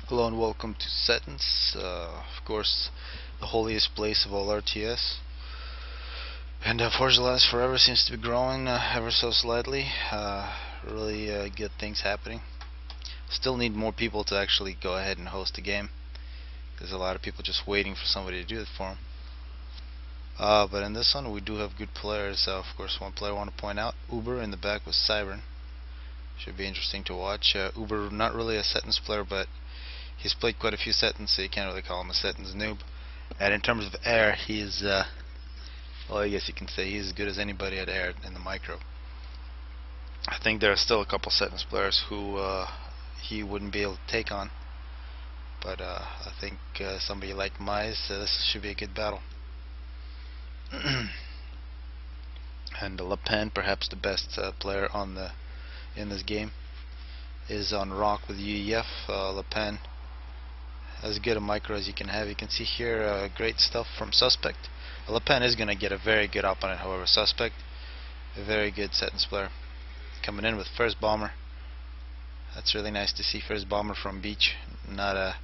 Hello and welcome to Setons, of course, the holiest place of all RTS. And Forza Last Forever seems to be growing ever so slightly. Really good things happening. Still need more people to actually go ahead and host the game. There's a lot of people just waiting for somebody to do it for them. But in this one, we do have good players. Of course, one player I want to point out, Uber in the back with Cybran. Should be interesting to watch. Uber, not really a Setons player, but he's played quite a few Setons, so you can't really call him a Setons noob. And in terms of air, he's, well, I guess you can say he's as good as anybody at air in the micro. I think there are still a couple Setons players who he wouldn't be able to take on. But I think somebody like Mize, this should be a good battle. And Le Pen, perhaps the best player in this game, is on Rock with UEF. Le Pen, as good a micro as you can have. You can see here great stuff from Suspect. Le Pen is going to get a very good opponent, however. Suspect, a very good Setons player. Coming in with First Bomber. That's really nice to see First Bomber from Beach. Not a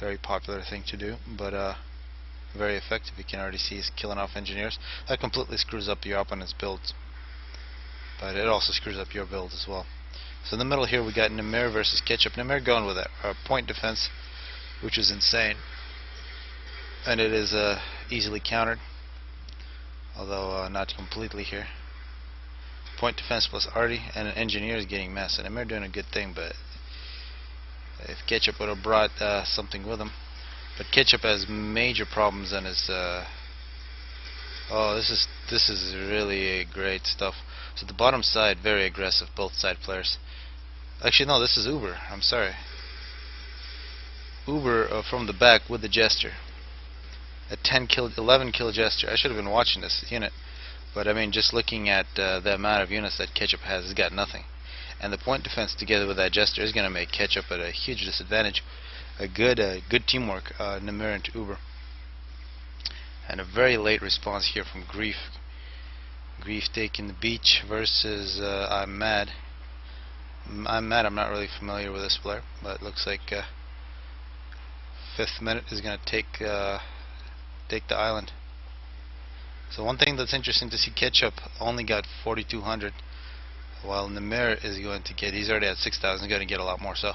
very popular thing to do, but very effective. You can already see he's killing off engineers. That completely screws up your opponent's builds, but it also screws up your build as well. So in the middle here we got Namir versus Ketchup. Namir going with a point defense, which is insane, and it is easily countered, although not completely here. Point defense plus Artie, and an engineer is getting messed. And Namir doing a good thing, but if Ketchup would have brought something with him. But Ketchup has major problems on his oh, this is really great stuff. So the bottom side, very aggressive, both side players. Actually no, this is Uber, I'm sorry. Uber from the back with the Jester. A 11 kill Jester. I should have been watching this unit, but I mean, just looking at the amount of units that Ketchup has got nothing. And the point defense together with that Jester is going to make Ketchup at a huge disadvantage. A good teamwork, Namir and Uber. And a very late response here from Grief. Grief taking the beach versus I'm Mad. I'm Mad, I'm not really familiar with this player, but it looks like 5th minute is going to take the island. So one thing that's interesting to see, Ketchup only got 4,200, while Namir is going to get, he's already at 6,000, he's going to get a lot more. So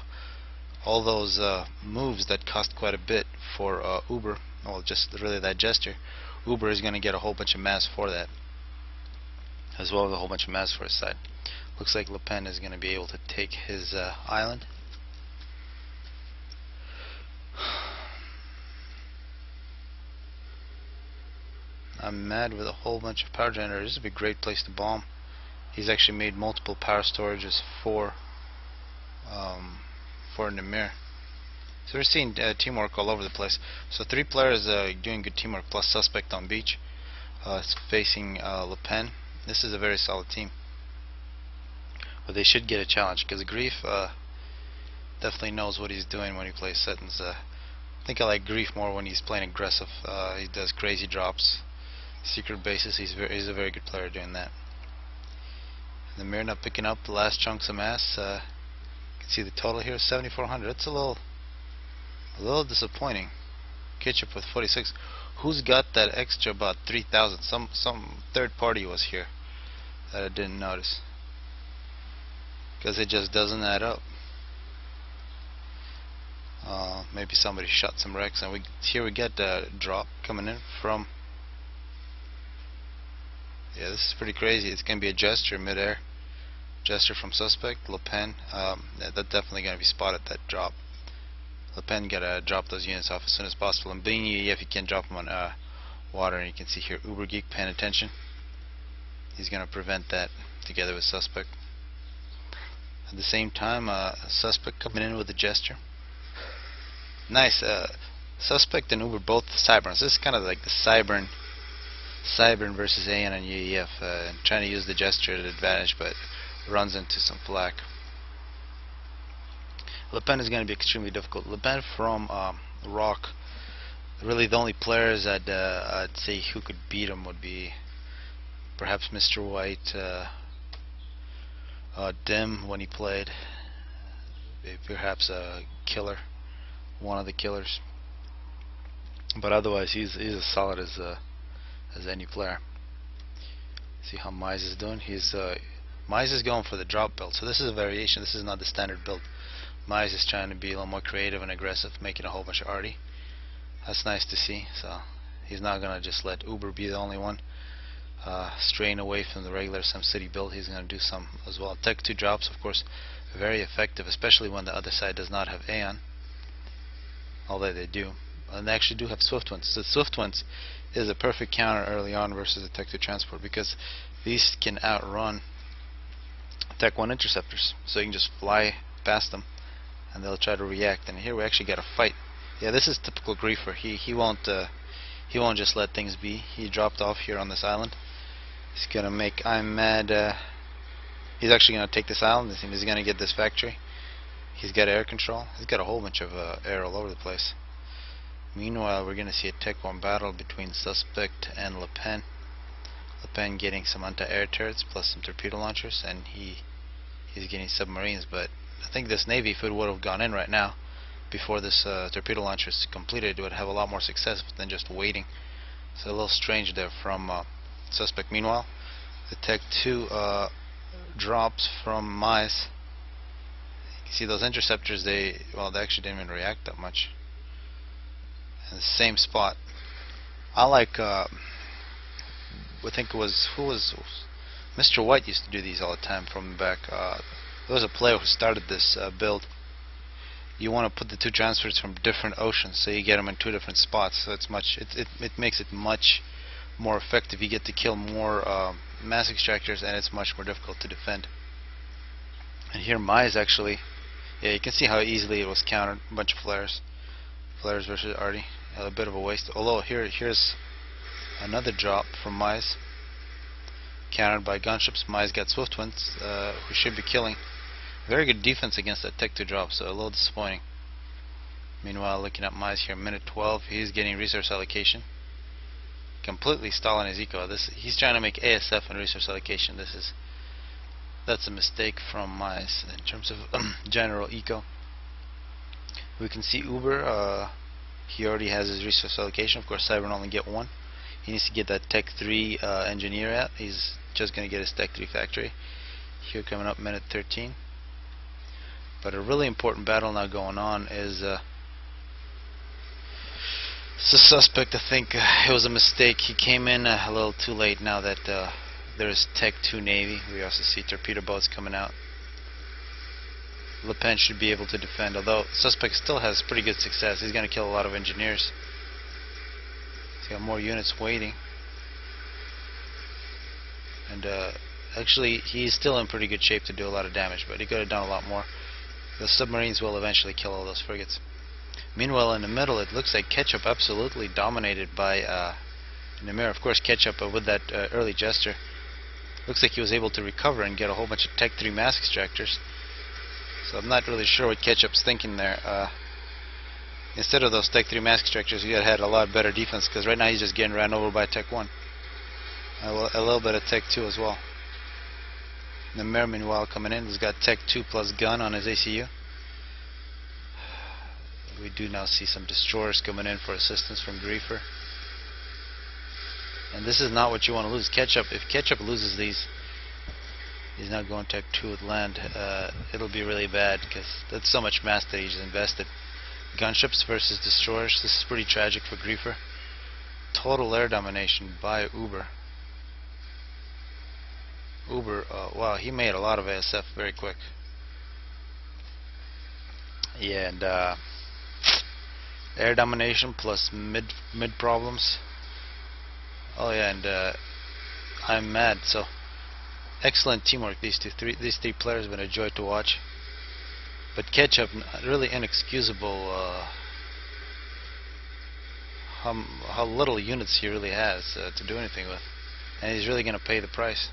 all those moves that cost quite a bit for Uber, well, just really that Jester, Uber is going to get a whole bunch of mass for that, as well as a whole bunch of mass for his side. Looks like Le Pen is going to be able to take his island. I'm Mad with a whole bunch of power generators. This would be a great place to bomb. He's actually made multiple power storages for Namir. So we're seeing teamwork all over the place. So 3 players doing good teamwork, plus Suspect on Beach facing Le Pen. This is a very solid team, but they should get a challenge, because Grief definitely knows what he's doing when he plays Setons. I think I like Grief more when he's playing aggressive. He does crazy drops, secret bases. He's a very good player doing that. The Namir not picking up the last chunks of mass. You can see the total here, 7,400. That's a little disappointing. Ketchup with 46. Who's got that extra about 3,000? Some third party was here that I didn't notice, because it just doesn't add up. Maybe somebody shot some wrecks, and here we get the drop coming in from. Yeah, this is pretty crazy. It's gonna be a Jester midair. Jester from Suspect, Le Pen. That's definitely gonna be spotted, that drop. Le Pen gotta drop those units off as soon as possible. And being UEF, you can drop them on water, and you can see here Uber Geek paying attention. He's gonna prevent that together with Suspect. At the same time, Suspect coming in with the Jester. Nice. Suspect and Uber both cybrans. This is kind of like the cybran versus AN and UEF, trying to use the Jester at advantage, but runs into some flack. Le Pen is going to be extremely difficult. Le Pen from Rock, really the only players I'd say who could beat him would be perhaps Mr. White, Dim when he played, perhaps a Killer one of the killers. But otherwise, he's as solid as any player. See how Mize is doing? Mize is going for the drop build, so this is a variation. This is not the standard build. Mize is trying to be a little more creative and aggressive, making a whole bunch of arty. That's nice to see. So he's not gonna just let Uber be the only one straying away from the regular SimCity build. He's gonna do some as well. Tech 2 drops, of course, very effective, especially when the other side does not have Aeon. Although they do, and they actually do have Swift Ones. So Swift Ones is a perfect counter early on versus the Tech 2 transport, because these can outrun Tech 1 interceptors. So you can just fly past them and they'll try to react. And here we actually got a fight. Yeah, this is typical griefer. He won't just let things be. He dropped off here on this island. He's gonna make I'm mad. He's actually gonna take this island. He's gonna get this factory. He's got air control. He's got a whole bunch of air all over the place. Meanwhile, we're gonna see a Tech 1 battle between Suspect and Le Pen. Le Pen getting some anti-air turrets plus some torpedo launchers, and he's getting submarines. But I think this Navy, if it would have gone in right now, before this torpedo launcher is completed, it would have a lot more success than just waiting. So a little strange there from Suspect. Meanwhile, the Tech 2 drops from Mize. You can see those interceptors, they actually didn't even react that much. In the same spot. I like, I think it was, who was, Mr. White used to do these all the time from the back. There was a player who started this build. You want to put the two transfers from different oceans, so you get them in two different spots. So it makes it much more effective. You get to kill more mass extractors, and it's much more difficult to defend. And here Mize actually, yeah, you can see how easily it was countered. A bunch of flares versus arty. A bit of a waste. Although here's another drop from Mize, countered by gunships. Mize got Swift Ones, who should be killing. Very good defense against that Tech 2 drop, so a little disappointing. Meanwhile, looking at Mize here, minute 12, he's getting resource allocation. Completely stalling his eco. He's trying to make ASF and resource allocation. That's a mistake from Mize in terms of general eco. We can see Uber. He already has his resource allocation. Of course, Cybran only get one. He needs to get that Tech 3 engineer out. He's just going to get his Tech 3 factory. Here coming up, minute 13. But a really important battle now going on is Suspect. I think it was a mistake. He came in a little too late now that there's Tech 2 Navy. We also see torpedo boats coming out. Le Pen should be able to defend, although Suspect still has pretty good success. He's going to kill a lot of engineers. He's got more units waiting. And actually, he's still in pretty good shape to do a lot of damage, but he could have done a lot more. The submarines will eventually kill all those frigates. Meanwhile, in the middle, it looks like Ketchup absolutely dominated by Namir. Of course, Ketchup with that early gesture, looks like he was able to recover and get a whole bunch of Tech 3 mass extractors. So I'm not really sure what Ketchup's thinking there. Instead of those Tech 3 mass extractors, he had a lot better defense, because right now he's just getting ran over by Tech 1. A little bit of Tech 2 as well. Namir, meanwhile, coming in, he's got Tech 2 plus gun on his ACU. We do now see some destroyers coming in for assistance from Griefer. And this is not what you want to lose. Ketchup, if Ketchup loses these, he's not going Tech 2 with land. It'll be really bad, because that's so much mass that he's invested. Gunships versus destroyers. This is pretty tragic for Griefer. Total air domination by Uber. Wow, he made a lot of ASF very quick. Yeah, and air domination plus mid problems. Oh yeah, and I'm mad. So excellent teamwork. These three players have been a joy to watch. But Ketchup, really inexcusable how little units he really has to do anything with, and he's really going to pay the price.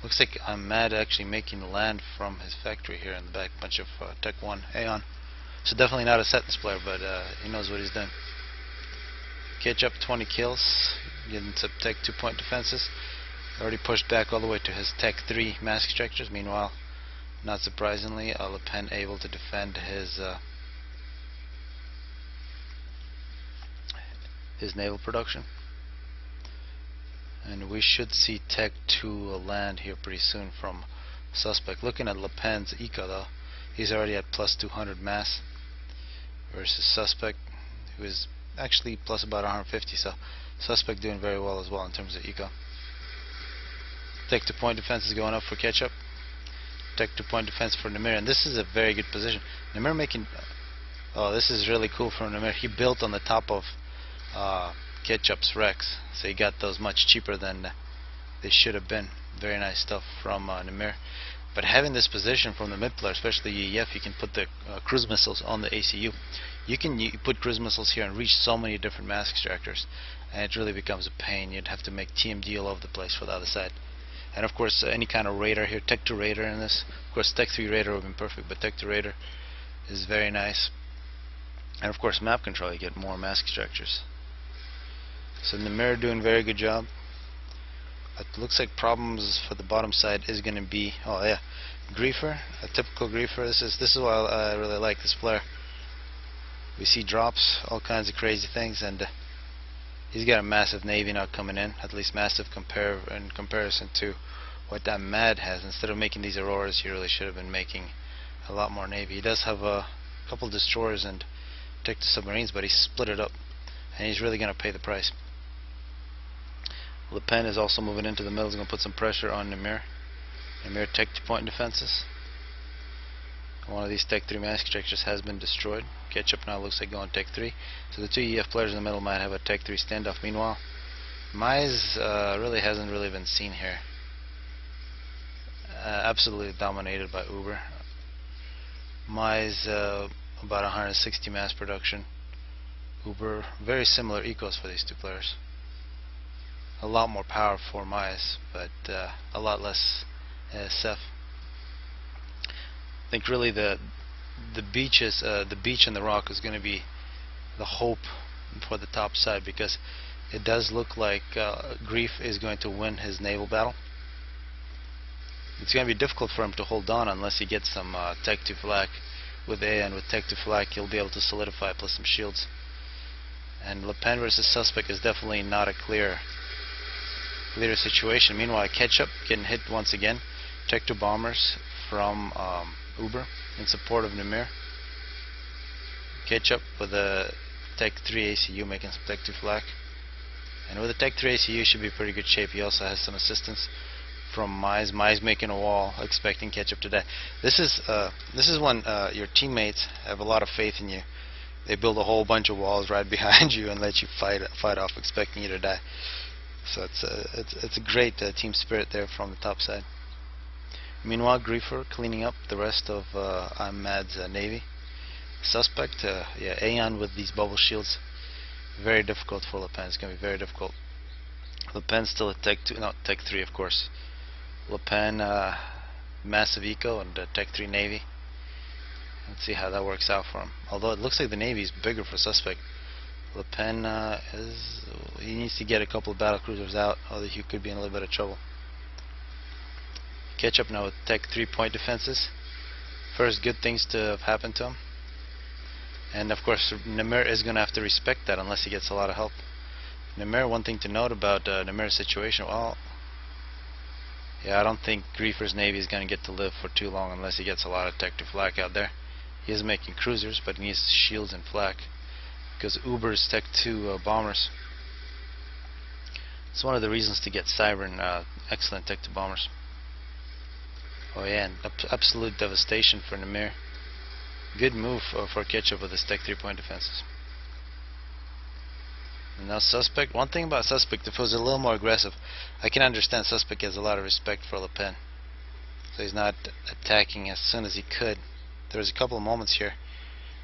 Looks like I'm mad actually making land from his factory here in the back. Bunch of Tech 1 Aeon. So definitely not a Setons player, but he knows what he's done. Ketchup 20 kills, getting some Tech 2 point defenses. Already pushed back all the way to his Tech 3 mass extractors. Meanwhile, not surprisingly, Le Pen able to defend his his naval production. And we should see Tech 2 land here pretty soon from Suspect. Looking at Le Pen's eco though, he's already at plus 200 mass versus Suspect, who is actually plus about 150, so Suspect doing very well as well in terms of eco. Tech 2 point defense is going up for Ketchup. Tech 2 point defense for Namir, and this is a very good position. Namir making, oh, this is really cool for Namir. He built on the top of Ketchup's Rex, so he got those much cheaper than they should have been. Very nice stuff from Namir. But having this position from the mid player, especially UEF, you can put the cruise missiles on the ACU. You can put cruise missiles here and reach so many different mass extractors, and it really becomes a pain. You'd have to make TMD all over the place for the other side. And of course, any kind of radar here, Tech 2 radar in this. Of course, Tech 3 radar would have been perfect, but Tech 2 radar is very nice. And of course, map control, you get more mass extractors. So Namir doing very good job. It looks like problems for the bottom side is going to be, oh yeah, Griefer, a typical Griefer. This is why I really like this player. We see drops, all kinds of crazy things, and he's got a massive navy now coming in, at least massive in comparison to what that Mad has. Instead of making these Auroras, he really should have been making a lot more navy. He does have a couple destroyers and Tech 2 submarines, but he split it up, and he's really going to pay the price. Le Pen is also moving into the middle. He's going to put some pressure on Namir. Namir Tech 2 point defenses. One of these Tech 3 mass extractors has been destroyed. Ketchup now looks like going Tech 3. So the two EF players in the middle might have a Tech 3 standoff. Meanwhile, Mize really hasn't been seen here. Absolutely dominated by Uber. Mize about 160 mass production. Uber, very similar ecos for these two players. A lot more power for Mize, but a lot less SF. I think really the beach and the rock is going to be the hope for the top side, because it does look like Grief is going to win his naval battle. It's going to be difficult for him to hold on unless he gets some Tech 2 flak with A, and with Tech 2 flak he'll be able to solidify plus some shields. And Le Pen versus Suspect is definitely not a clear situation. Meanwhile, Ketchup getting hit once again. Tech 2 bombers from Uber in support of Namir. Ketchup with a Tech 3 ACU making some Tech 2 flak. And with the Tech 3 ACU should be pretty good shape. He also has some assistance from Mize. Mize making a wall, expecting Ketchup to die. This is when your teammates have a lot of faith in you. They build a whole bunch of walls right behind you and let you fight off, expecting you to die. So it's a great team spirit there from the top side. Meanwhile, Griefer cleaning up the rest of I'm Mad's navy. Suspect, yeah, Aeon with these bubble shields, very difficult for Le Pen. It's going to be very difficult. Le Pen still at Tech 2, not Tech 3 of course. Le Pen massive eco and Tech 3 navy. Let's see how that works out for him. Although it looks like the navy is bigger for Suspect. Le Pen he needs to get a couple of battle cruisers out, or he could be in a little bit of trouble. Ketchup now with Tech 3 point defenses. First good things to have happened to him. And of course Namir is going to have to respect that unless he gets a lot of help. Namir, one thing to note about Namir's situation, well, yeah, I don't think Griefer's navy is going to get to live for too long unless he gets a lot of Tech 2 flak out there. He is making cruisers, but he needs shields and flak, because Uber's Tech 2 bombers. It's one of the reasons to get cybran, excellent Tech 2 bombers. Oh yeah, and absolute devastation for Namir. Good move for Ketchup with his Tech 3 point defenses. And now Suspect, one thing about Suspect, if it was a little more aggressive, I can understand Suspect has a lot of respect for Le Pen. So he's not attacking as soon as he could. There was a couple of moments here,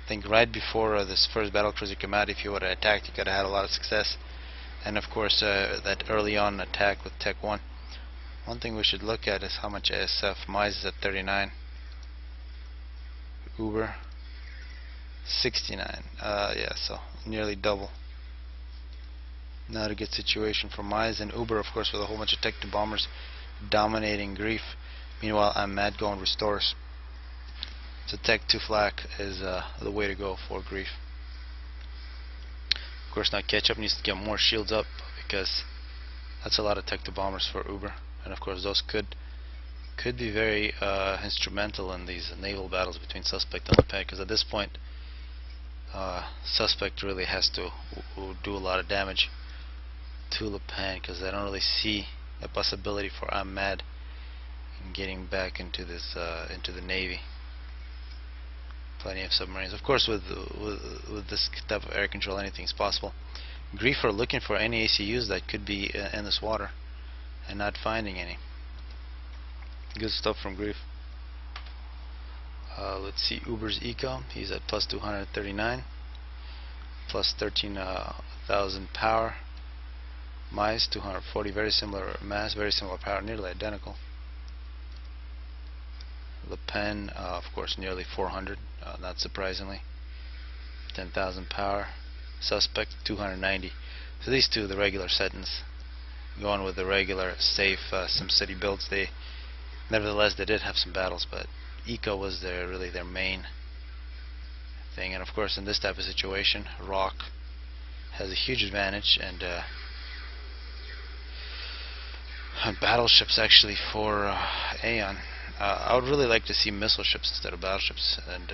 I think right before this first battlecruiser came out, if you would have attacked, you could have had a lot of success. And of course that early on attack with Tech 1. One thing we should look at is how much ASF. Mize is at 39. Uber 69. Yeah, so nearly double. Not a good situation for Mize, and Uber of course with a whole bunch of Tech 2 bombers dominating Grief. Meanwhile I'm Mad going restores. So Tech 2 flak is the way to go for Grief. Of course, now Ketchup needs to get more shields up because that's a lot of tech to bombers for Uber, and of course those could be very instrumental in these naval battles between Suspect and Le Pen, because at this point Suspect really has to do a lot of damage to Le Pen, because I don't really see a possibility for Ahmad in getting back into this into the Navy. Plenty of submarines. Of course, with this type of air control, anything is possible. Grief are looking for any ACUs that could be in this water and not finding any. Good stuff from Grief. Let's see Uber's eco. He's at plus 239, plus 13,000 power. Mice 240, very similar mass, very similar power, nearly identical. Le Pen, of course, nearly 400, not surprisingly. 10,000 power. Suspect 290. So these two, the regular Setons, going with the regular safe SimCity builds. They nevertheless they did have some battles, but eco was really their main thing. And of course, in this type of situation, Rock has a huge advantage, and battleships actually for Aeon. I would really like to see missile ships instead of battleships, and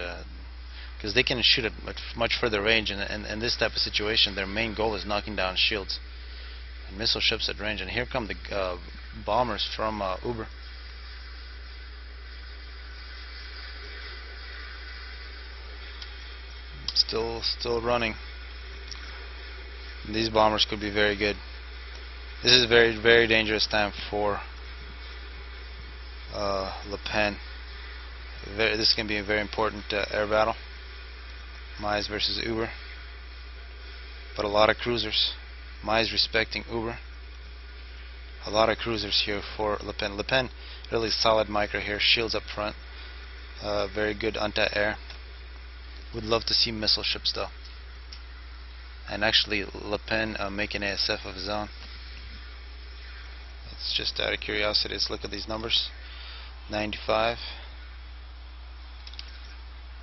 because they can shoot at much further range, and in this type of situation their main goal is knocking down shields and missile ships at range. And here come the bombers from Uber. Still running. These bombers could be very good. This is very, very dangerous time for Le Pen. This can be a very important air battle. Mize versus Uber. But a lot of cruisers. Mize respecting Uber. A lot of cruisers here for Le Pen. Le Pen really solid micro here. Shields up front. Very good anti-air. Would love to see missile ships though. And actually Le Pen make an ASF of his own. It's just out of curiosity. Let's look at these numbers. 95,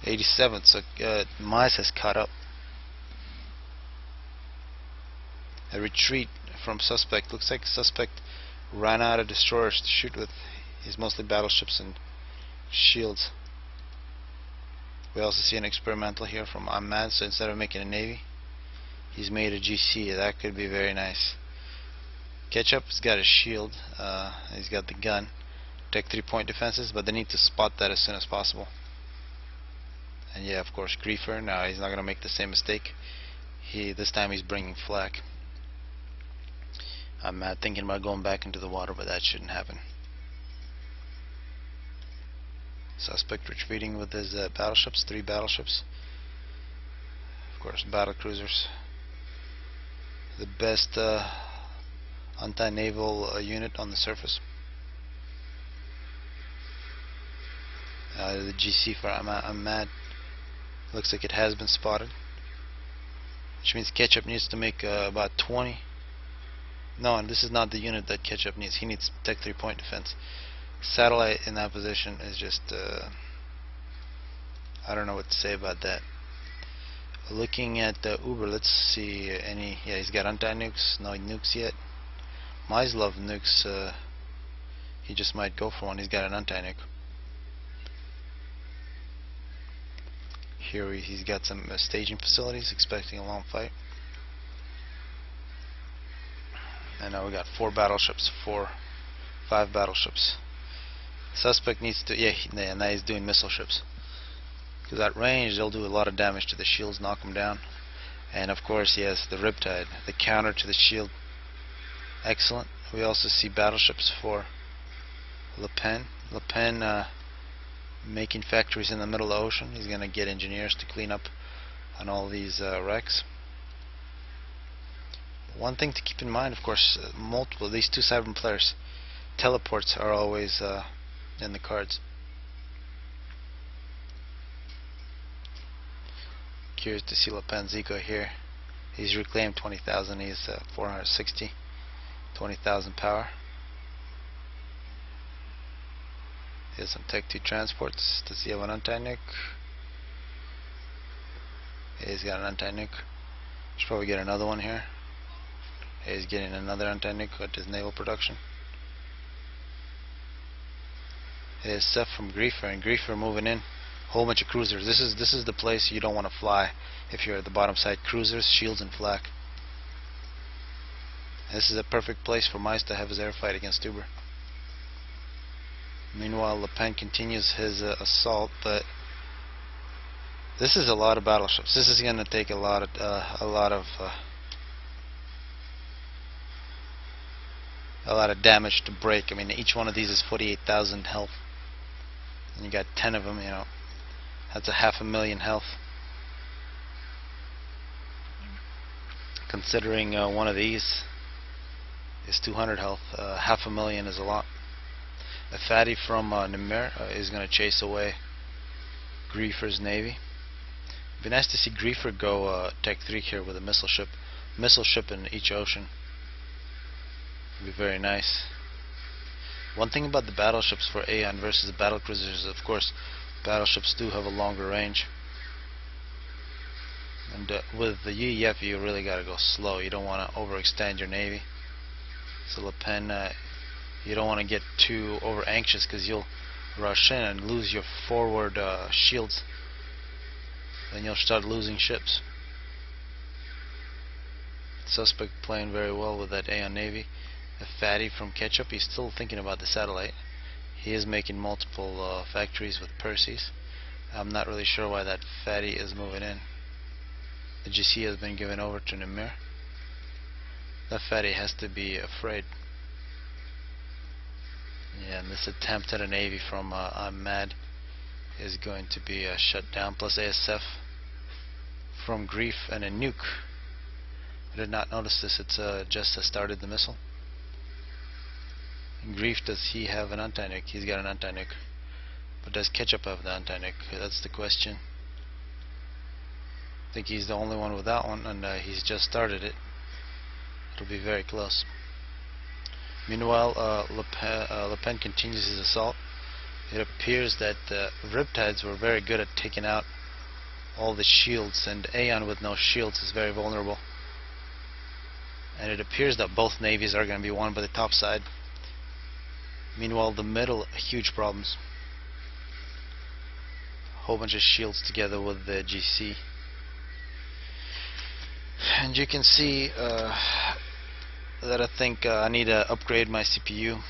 87. So Mize has caught up. A retreat from Suspect. Looks like Suspect ran out of destroyers to shoot with. He's mostly battleships and shields. We also see an experimental here from Ahmad. So instead of making a navy, he's made a GC. That could be very nice. Ketchup's got a shield. He's got the gun. Tech 3-point defenses, but they need to spot that as soon as possible. And yeah, of course, Griefer. Now he's not going to make the same mistake. This time he's bringing flak. I'm thinking about going back into the water, but that shouldn't happen. Suspect retreating with his battleships, 3 battleships. Of course, battle cruisers. The best anti-naval unit on the surface. The GC for Ahmad looks like it has been spotted, which means Ketchup needs to make about 20. No, and this is not the unit that Ketchup needs. He needs Tech 3-point defense. Satellite in that position is just I don't know what to say about that. Looking at Uber, let's see any. Yeah, he's got anti-nukes. No nukes yet. Mize love nukes. He just might go for one. He's got an anti-nuke. Here he's got some staging facilities, expecting a long fight. And now we got 4 battleships, 5 battleships. Suspect needs to, and now he's doing missile ships. Because at range they'll do a lot of damage to the shields, knock them down. And of course, yes, the Riptide, the counter to the shield. Excellent. We also see battleships for Le Pen. Le Pen making factories in the middle of the ocean. He's going to get engineers to clean up on all these wrecks. One thing to keep in mind, of course, these 2 cybran players, teleports are always in the cards. Curious to see Le Pen's eco here. He's reclaimed 20,000. He's 460, 20,000 power. Here's some Tech 2 transports. Does he have an anti-nuke? He's got an anti-nuke. Should probably get another one here. He's getting another anti-nuke at his naval production. Here's Seth from Griefer, and Griefer moving in. Whole bunch of cruisers. This is the place you don't want to fly if you're at the bottom side. Cruisers, shields, and flak. This is a perfect place for Mice to have his air fight against Uber. Meanwhile, Le Pen continues his assault, but this is a lot of battleships. This is going to take a lot of damage to break. I mean, each one of these is 48,000 health, and you got 10 of them. You know, that's a 500,000 health. Considering one of these is 200 health, 500,000 is a lot. A fatty from Nimir is going to chase away Griefer's navy. It'd be nice to see Griefer go Tech 3 here with a missile ship in each ocean. It'd be very nice. One thing about the battleships for Aeon versus the battlecruisers is, of course, battleships do have a longer range. And with the UEF, you really got to go slow. You don't want to overextend your navy. So Le Pen, you don't want to get too over anxious, because you'll rush in and lose your forward shields. Then you'll start losing ships. Suspect playing very well with that Aeon navy. A fatty from Ketchup, he's still thinking about the satellite. He is making multiple factories with Perseus. I'm not really sure why that fatty is moving in. The GC has been given over to Nimir. That fatty has to be afraid. Yeah, and this attempt at a navy from I'm Mad is going to be shut down, plus ASF from Grief and a nuke. I did not notice this. It's just started the missile. In Grief, does he have an anti-nuke? He's got an anti-nuke. But does Ketchup have the anti-nuke? That's the question. I think he's the only one without one, and he's just started it. It'll be very close. Meanwhile, Le Pen continues his assault. It appears that Riptides were very good at taking out all the shields, and Aeon with no shields is very vulnerable. And it appears that both navies are going to be won by the top side. Meanwhile, the middle, huge problems. Whole bunch of shields together with the GC. And you can see that I think I need to upgrade my CPU.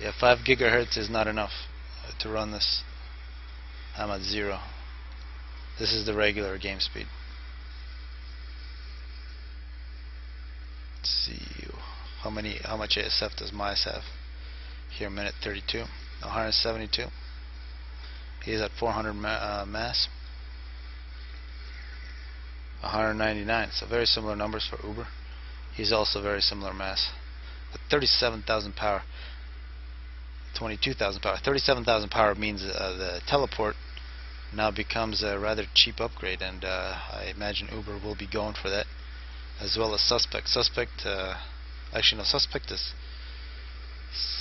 Yeah, 5 gigahertz is not enough to run this. I'm at 0. This is the regular game speed. Let's see how much ASF does Mice have. Here, minute 32, 172. He's at 400 mass. 199. So very similar numbers for Uber. He's also very similar mass. At 37,000 power. 22,000 power. 37,000 power means the teleport now becomes a rather cheap upgrade, and I imagine Uber will be going for that, as well as Suspect. Actually no, Suspect is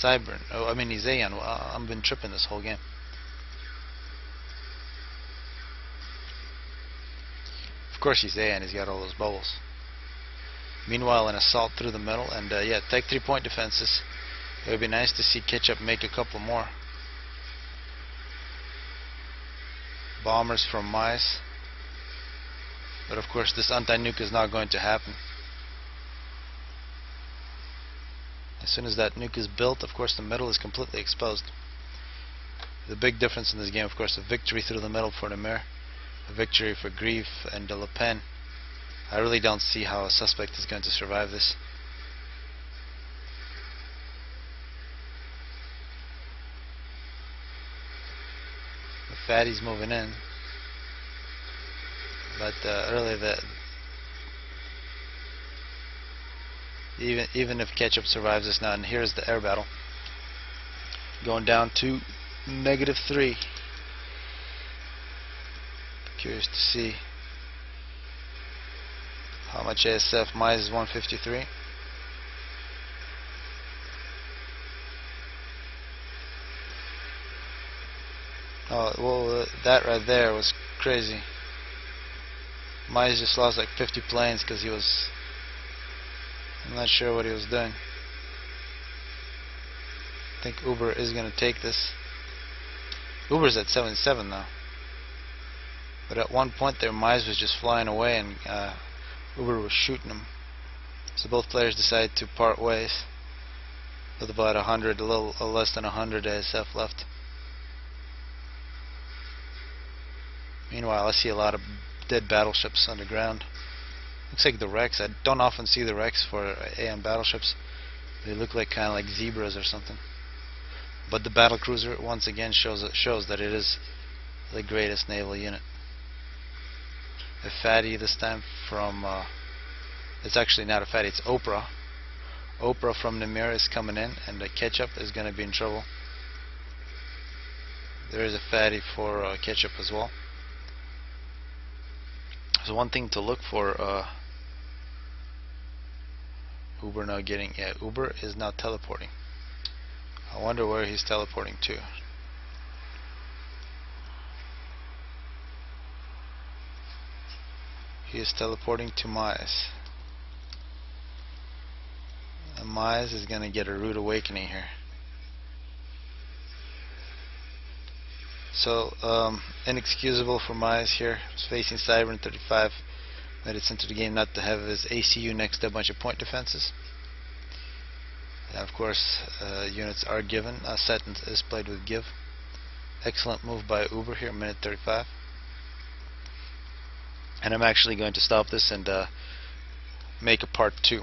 Cybran. Oh, I mean he's Aeon. Well, I've been tripping this whole game. Of course he's Aeon. He's got all those bubbles. Meanwhile, an assault through the middle, and yeah, Tech 3-point defenses. It would be nice to see Ketchup make a couple more. Bombers from Mice. But of course this anti-nuke is not going to happen. As soon as that nuke is built, of course the middle is completely exposed. The big difference in this game, of course, a victory through the middle for Nimir, a victory for Grief and Le Pen. I really don't see how a Suspect is going to survive this. The fatty's moving in, but earlier that even if Ketchup survives this now, and here's the air battle going down to -3. Curious to see how much ASF. Mice is 153. Oh, well, that right there was crazy. Mize just lost like 50 planes because he was... I'm not sure what he was doing. I think Uber is going to take this. Uber's at 77 now. But at one point there, Mize was just flying away and Uber was shooting him. So both players decided to part ways with about 100, a little less than 100 ASF left. Meanwhile, I see a lot of dead battleships underground. Looks like the wrecks. I don't often see the wrecks for AM battleships. They look like kind of like zebras or something. But the battle cruiser once again shows that it is the greatest naval unit. A fatty this time from it's actually not a fatty, it's Oprah. Oprah from Namir is coming in, and the Ketchup is going to be in trouble. There is a fatty for Ketchup as well. So one thing to look for, Uber now getting, yeah, Uber is now teleporting. I wonder where he's teleporting to. He is teleporting to Mize. And Mize is going to get a rude awakening here. So, inexcusable for Mize here. He's facing Cybran 35. Made it into the game not to have his ACU next to a bunch of point defenses. And of course, units are given. Setons is played with give. Excellent move by Uber here, minute 35. And I'm actually going to stop this and make a part 2.